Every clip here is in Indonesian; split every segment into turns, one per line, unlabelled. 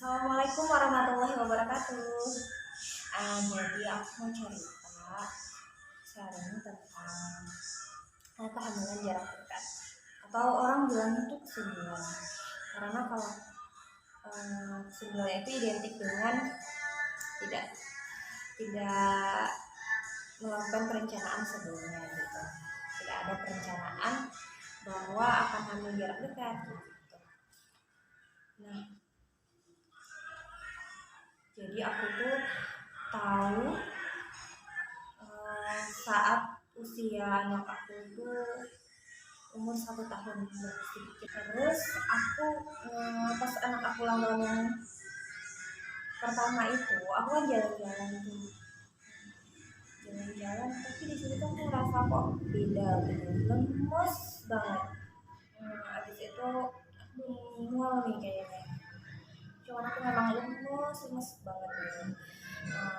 Assalamualaikum warahmatullahi wabarakatuh. Jadi aku mau cerita sharing tentang kehamilan jarak dekat atau orang bilang itu kesinduan. Karena kalau kesinduan itu identik dengan tidak tidak melakukan perencanaan sebelumnya gitu. Tidak ada perencanaan bahwa akan hamil jarak dekat gitu. Nah, jadi aku tuh tahu saat usia anak aku itu umur 1 tahun lebih sedikit. Terus aku pas anak aku ulang tahun yang pertama itu aku kan jalan-jalan tuh, jalan-jalan, tapi di situ tuh aku ngerasa kok beda gitu, lemes banget. Abis itu aku mual nih kayaknya, cuman aku memang lemes banget gitu.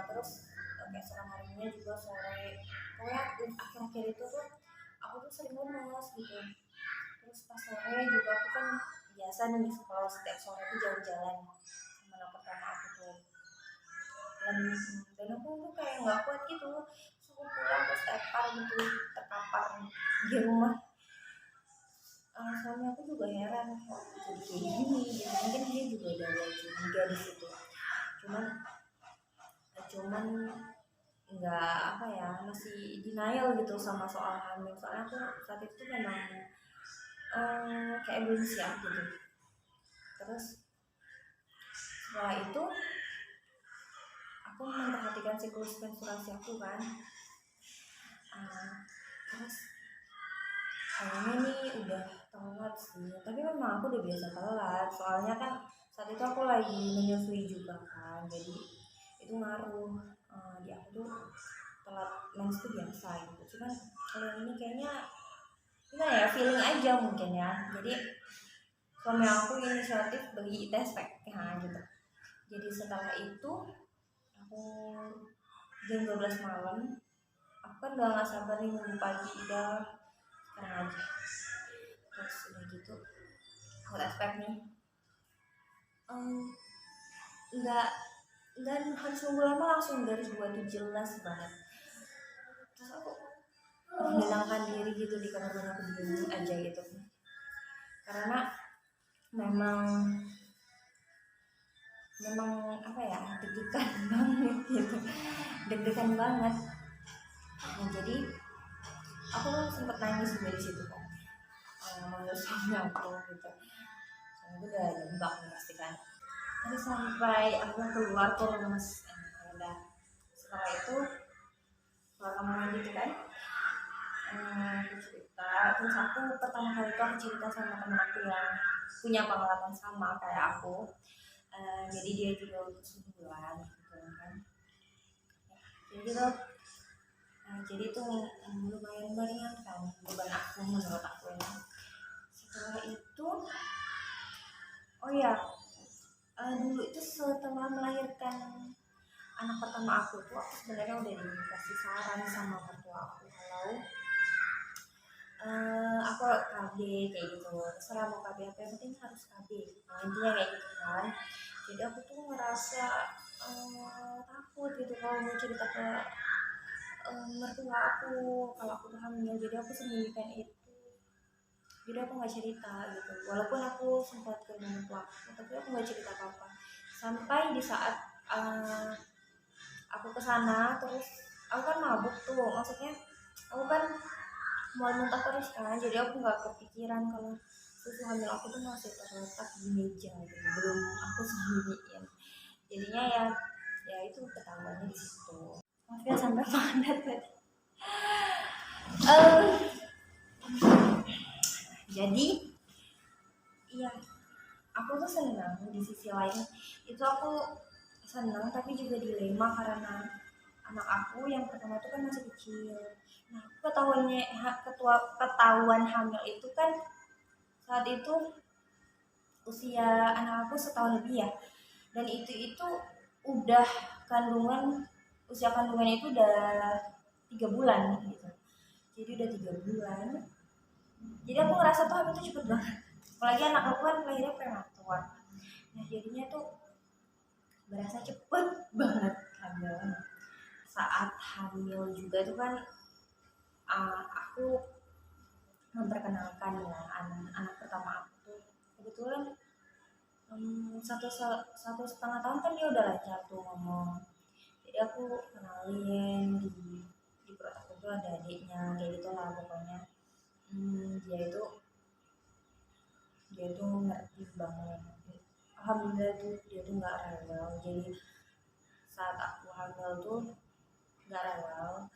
Terus keesokan harinya juga sore, pokoknya akhir-akhir itu tuh aku tuh sering lemes gitu. Terus pas sore juga aku kan biasa nih kalau setiap sore tuh jalan-jalan sama anak pertama aku tuh, dan aku tuh kayak nggak kuat gitu. Terus aku pulang terus tepar gitu, terkapar di rumah. Suami aku juga heran kok jadi kayak gini gitu. Mungkin dia juga udah lihat juga di situ, cuman cuman nggak apa ya, masih denial gitu sama soal hamil. Soalnya aku saat itu memang kayak belum siap gitu. Terus setelah itu aku memperhatikan siklus menstruasi aku kan. Terus kayaknya nih udah telat sih, tapi memang aku udah biasa telat, soalnya kan saat itu aku lagi menyusui juga kan, jadi itu ngaruh. Di aku tuh telat mens tuh biasa gitu, cuman kalau yang ini kayaknya gimana ya, feeling aja mungkin ya. Jadi suami aku inisiatif beli tes pack ya gitu. Jadi setelah itu aku jam 12 malam, aku kan udah gak sabar nih nunggu pagi, udah sekarang aja. Terus udah gitu aku tes pack nih, nggak nggak harus nunggu lama, langsung garis buat tuh jelas banget. Terus aku menenangkan diri gitu di kamar, aku diem aja gitu, karena memang apa ya, deg-degan banget gitu, deg-degan banget. Nah, jadi aku sempet nangis juga di situ kan, menurut suami aku gitu. Suami aku udah nembak nih pasti kan. Terus sampai aku keluar kok lemes. Udah setelah itu keluar kamar mandi gitu kan, aku cerita. Terus aku pertama kali itu aku cerita sama temen aku yang punya pengalaman sama kayak aku. Jadi dia juga kesuburan gitu kan. Jadi tuh jadi itu lumayan meringankan beban aku, menurut aku ya. Setelah itu, oh ya, dulu itu setelah melahirkan anak pertama aku tuh, aku sebenarnya udah dikasih saran sama mertua aku kalau aku KB kayak gitu, terserah mau KB apa, yang penting harus KB. Nah, intinya kayak gitu kan. Jadi aku tuh ngerasa takut gitu kalau mau cerita ke mertua aku kalau aku tuh hamil. Jadi aku sembunyikan itu, jadi aku nggak cerita gitu, walaupun aku sempat ke mertua aku, tapi aku nggak cerita apa-apa. Sampai di saat aku kesana, terus aku kan mabuk tuh, maksudnya aku kan mau muntah terus kan, jadi aku nggak kepikiran kalau susu hamil aku tuh masih terletak di meja gitu, belum aku sembunyiin. Jadinya ya itu ketahuannya di situ. Maaf ya sampai padat tadi. Jadi iya, aku tuh senang di sisi lain itu, aku senang tapi juga dilema karena anak aku yang pertama itu kan masih kecil. Nah, ketahuan hamil itu kan saat itu usia anak aku setahun lebih ya, dan itu udah kandungan, usia kandungannya itu udah 3 bulan gitu. Jadi udah 3 bulan, jadi aku ngerasa tuh hamil tuh cepet banget, apalagi anak aku kan lahirnya prematur. Nah, jadinya tuh berasa cepet banget hamil. Saat hamil juga tuh kan aku memperkenalkan ya anak pertama aku tuh kebetulan satu setengah tahun kan dia udah lancar tuh ngomong. Jadi aku kenalin di perut aku tuh ada adiknya kayak gitu lah pokoknya. Dia itu ngerti banget. Alhamdulillah tuh dia tuh nggak rewel. Jadi saat aku hamil tuh nggak rewel.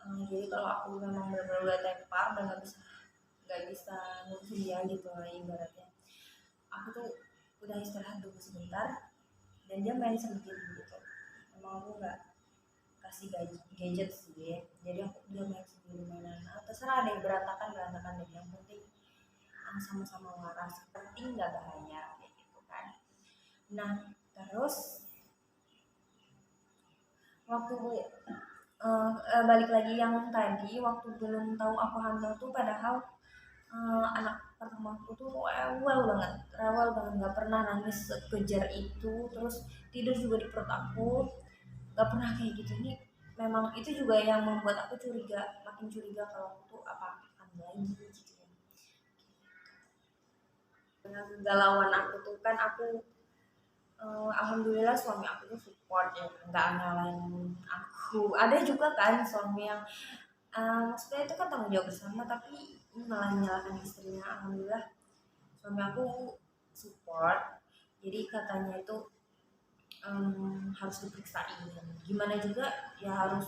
Jadi kalau aku memang benar-benar udah tepar dan nggak bisa ngurusin dia gitu lah ibaratnya, aku tuh udah istirahat dulu sebentar dan dia main sendiri gitu. Emang aku nggak kasih gadget sih, jadi dia main sendiri mainan. Terserah deh, berantakan berantakan deh, yang penting sama-sama waras, penting nggak bahaya kayak gitu kan. Nah terus waktu balik lagi yang tadi, waktu belum tahu aku hamil tuh padahal anak pertama aku tuh rewel banget nggak pernah nangis sekejar itu, terus tidur juga di perut aku, nggak pernah kayak gitu. Ini memang itu juga yang membuat aku makin curiga kalau aku tuh apa hamil lagi gitu ya. Dengan galauan aku tuh kan aku alhamdulillah suami aku tuh support ya, nggak nyalain aku. Ada juga kan suami yang maksudnya itu kan tanggung jawab bersama tapi malah nyalakan istrinya. Alhamdulillah suami aku support, jadi katanya itu harus diperiksain, gimana juga ya harus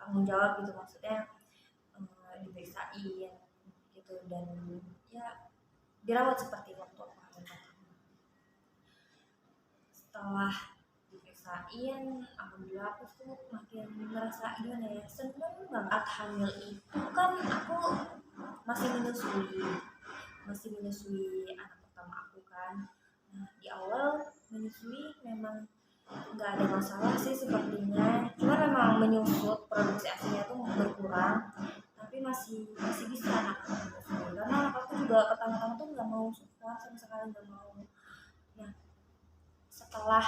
tanggung jawab gitu, maksudnya diperiksain gitu dan ya dirawat seperti waktu aku hamil pertama. Setelah diperiksain alhamdulillah aku tuh makin merasa gimana ya, seneng banget. Hamil itu kan aku masih menyusui anak pertama aku kan. Nah di awal menyusui memang nggak ada masalah sih sepertinya, cuma memang menyusut, produksi asinya tuh berkurang, tapi masih masih bisa anak aku menyusui karena anak aku juga pertama-tama tuh nggak mau suka, sama sekali nggak mau. Nah setelah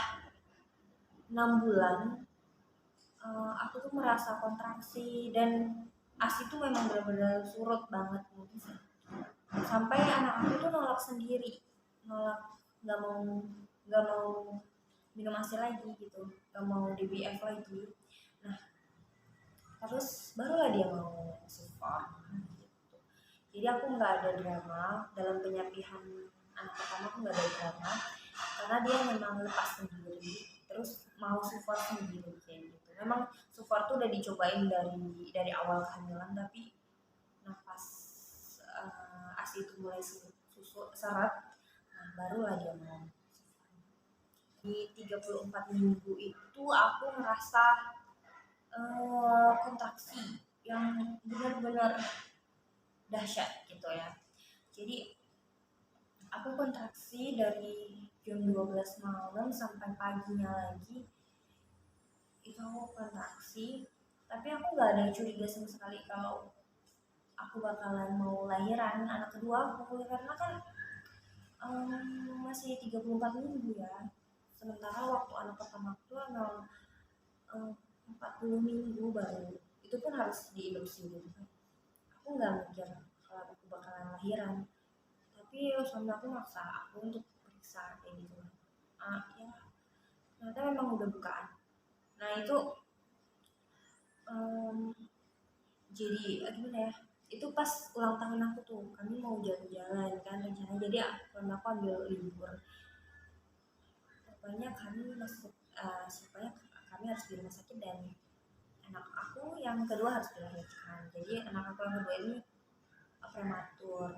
6 bulan aku tuh merasa kontraksi dan asi tuh memang benar-benar surut banget gitu sih, sampai anak aku tuh nolak sendiri, nolak, nggak mau nggak mau minum asi lagi gitu, nggak mau DBF lagi. Nah terus barulah dia mau support gitu. Jadi aku nggak ada drama dalam penyapihan anak pertama, aku nggak ada drama karena dia memang lepas sendiri, terus mau support sendiri kayak gitu. Memang support tuh udah dicobain dari awal kehamilan, tapi pas asi itu mulai seret, nah barulah dia mau. Di 34 minggu itu aku ngerasa kontraksi yang benar-benar dahsyat gitu ya. Jadi aku kontraksi dari jam 12 malam sampai paginya lagi, itu aku kontraksi, tapi aku nggak ada curiga sama sekali kalau aku bakalan mau lahiran anak kedua aku, karena kan masih 34 minggu ya, sementara waktu anak pertama aku tuh 40 minggu baru, itu pun harus diadopsi gitu kan. Aku nggak mikir kalau aku bakalan lahiran, tapi suami aku maksa aku untuk periksa kayak gitu. Ya ternyata memang udah bukaan. Nah itu um, jadi gimana ya, itu pas ulang tahun aku tuh kami mau jalan-jalan kan rencananya, jadi suami aku ambil libur, pokoknya kami masuk supaya kami harus di rumah sakit dan anak aku yang kedua harus dilahirkan. Jadi anak aku yang kedua ini prematur,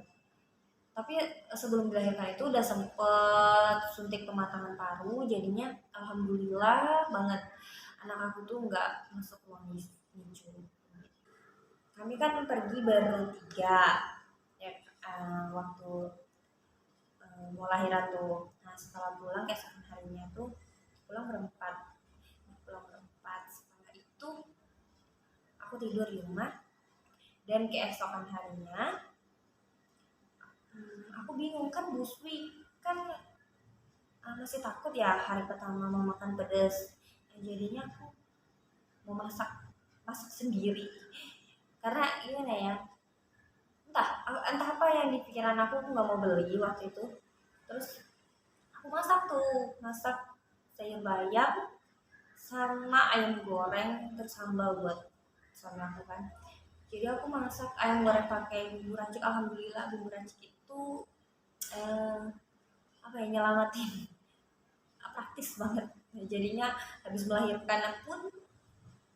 tapi sebelum dilahirkan itu udah sempet suntik pematangan paru, jadinya alhamdulillah banget anak aku tuh nggak masuk ruang NICU. Kami kan pergi bertiga ya, waktu mau lahiran tuh. Nah setelah pulang keesokan harinya tuh pulang berempat. Setelah itu aku tidur di rumah, dan keesokan harinya aku bingung kan busui kan masih takut ya hari pertama mau makan pedas. Jadinya aku mau masak sendiri karena gimana ya, entah apa yang di pikiran aku nggak mau beli waktu itu. Terus aku masak sayur bayam sama ayam goreng terus sambal buat suami aku kan. Jadi aku masak ayam goreng pakai bumbu racik. Alhamdulillah bumbu racik itu eh, apa ya, nyelamatin praktis banget. Jadinya habis melahirkan pun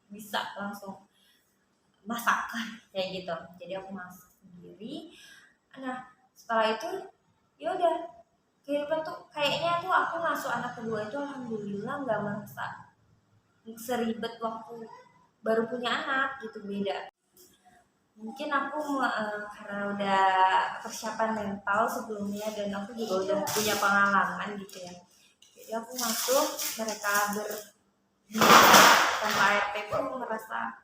bisa langsung masak kayak gitu. Jadi aku masak sendiri. Nah setelah itu ya udah, kehidupan tuh kayaknya tuh aku ngasuh anak kedua itu alhamdulillah nggak merasa seribet waktu baru punya anak gitu, beda. Mungkin aku karena udah persiapan mental sebelumnya dan aku juga udah punya pengalaman gitu ya, jadi aku masuk mereka tanpa ART pun merasa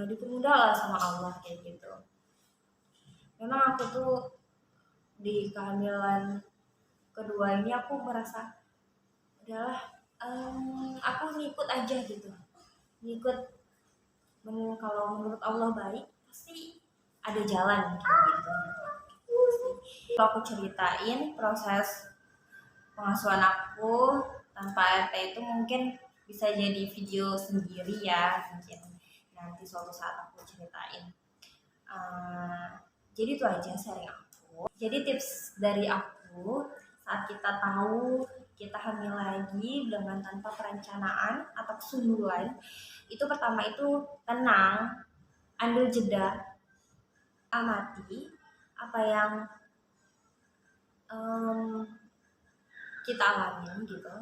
dipermudah lah sama Allah kayak gitu. Memang aku tuh di kehamilan kedua ini aku merasa adalah aku ngikut aja gitu, ngikut. Kalau menurut Allah baik pasti ada jalan gitu. Kalau aku ceritain proses pengasuhan aku tanpa RT itu mungkin bisa jadi video sendiri ya, mungkin nanti suatu saat aku ceritain. Jadi itu aja sharing aku. Jadi tips dari aku saat kita tahu kita hamil lagi dengan tanpa perencanaan atau kesundulan, itu pertama itu tenang, ambil jeda, amati apa yang um, kita alamin gitu.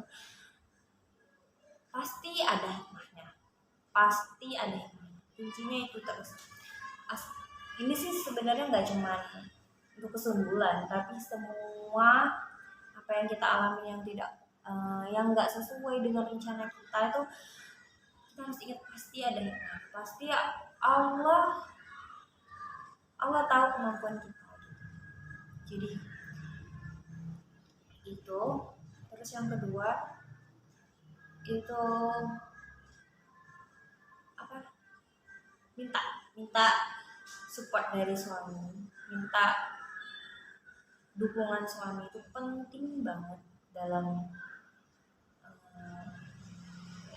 Pasti ada hikmahnya, pasti ada hikmahnya. Kuncinya itu terus. Ini sih sebenarnya nggak cuma untuk kesundulan, tapi semua apa yang kita alami yang tidak yang nggak sesuai dengan rencana kita itu, kita harus ingat pasti ada hikmah. Pasti Allah Allah tahu kemampuan kita gitu. Jadi itu. Terus yang kedua itu apa, minta minta support dari suami, minta dukungan suami itu penting banget dalam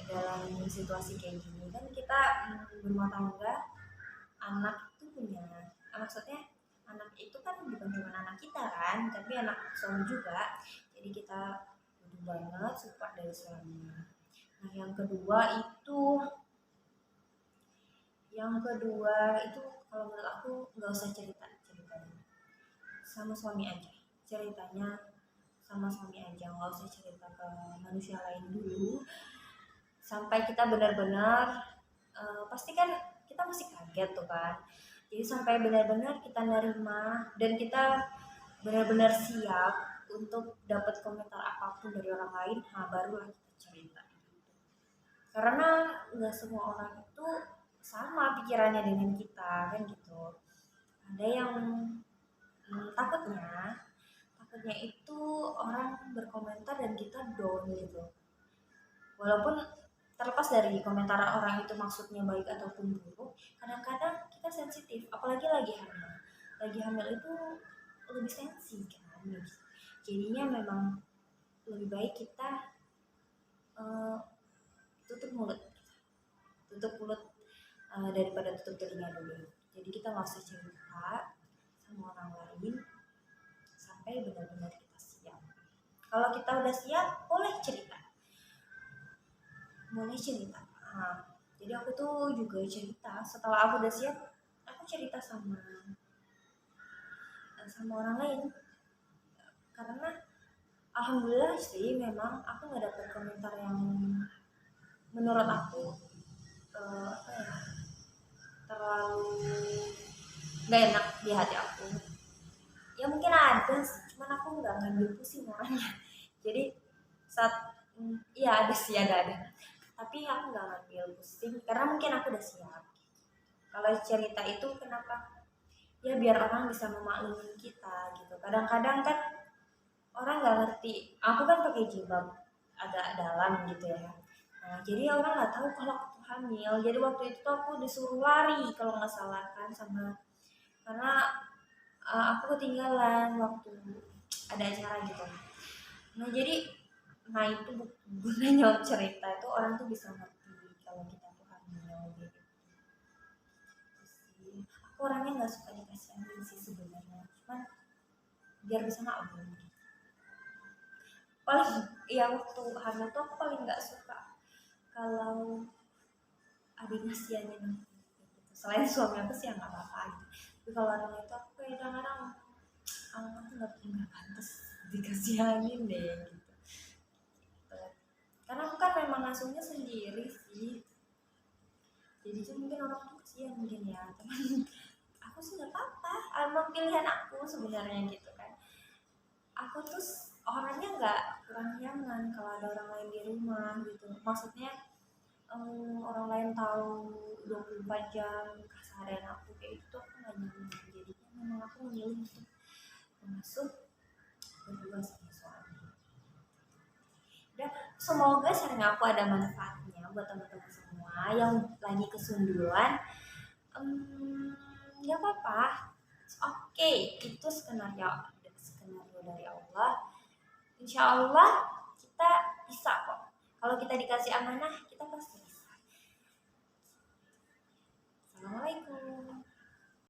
dalam situasi kayak gini kan. Kita berumah tangga, anak itu punya maksudnya anak itu kan bukan cuma anak kita kan, tapi anak suami juga. Jadi kita butuh banget support dari suami. Nah yang kedua itu kalau menurut aku nggak usah ceritanya sama suami aja. Ceritanya sama suami aja, nggak usah cerita ke manusia lain dulu sampai kita benar-benar pasti kan kita masih kaget tuh kan. Jadi sampai benar-benar kita nerima dan kita benar-benar siap untuk dapat komentar apapun dari orang lain, nah barulah kita cerita. Karena nggak semua orang itu sama pikirannya dengan kita kan gitu. Ada yang takutnya itu orang berkomentar dan kita down gitu. Walaupun terlepas dari komentar orang itu maksudnya baik ataupun buruk, kadang-kadang kita sensitif, apalagi lagi hamil itu lebih sensi kan. Jadinya memang lebih baik kita uh, tutup mulut daripada tutup telinga dulu. Jadi kita nggak usah cerita sama orang lain sampai benar-benar kita siap. Kalau kita udah siap boleh cerita. Jadi aku tuh juga cerita setelah aku udah siap, aku cerita sama orang lain. Karena alhamdulillah sih memang aku nggak dapet komentar yang menurut aku apa ya, terlalu nggak enak di hati aku. Ya mungkin ada, cuman aku nggak ngambil pusing orangnya. Jadi saat iya ada, tapi aku nggak ngambil pusing karena mungkin aku udah siap. Kalau cerita itu kenapa, ya biar orang bisa memaklumi kita gitu. Kadang-kadang kan orang nggak ngerti. Aku kan pakai jilbab agak dalam gitu ya. Nah, jadi orang nggak tahu kalau aku tuh hamil. Jadi waktu itu tuh aku disuruh lari kalau nggak salah kan, sama karena aku ketinggalan waktu ada acara gitu. Nah jadi, nah itu gunanya cerita itu orang tuh bisa ngerti kalau kita tuh hamil gitu sih. Aku orangnya nggak suka dikasihanin sih sebenarnya, cuman biar bisa maklum. Paling ya waktu hamil tuh aku paling nggak suka kalau ada yang ngasihanin aku gitu. Selain suami aku sih ya nggak apa-apa gitu, tapi kalau orang itu aku kayak kadang-kadang aku nggak pantas dikasihanin deh gitu. Karena aku kan memang ngasuhnya sendiri sih, jadi tuh mungkin orang tuh kasihan mungkin ya, teman. Aku sih nggak apa-apa, emang pilihan aku sebenarnya gitu kan. Aku tuh orangnya nggak kurang nyaman kalau ada orang lain di rumah gitu, maksudnya orang lain tahu 24 jam keseharian aku kayak gitu, aku nggak nyaman. Jadinya memang aku memilih untuk masuk berdua sama suami. Dan semoga sharing aku ada manfaatnya buat teman-teman semua yang lagi kesundulan. Nggak apa-apa, oke, itu skenario dari Allah. Insya Allah kita bisa kok. Kalau kita dikasih amanah, kita pasti bisa. Assalamualaikum.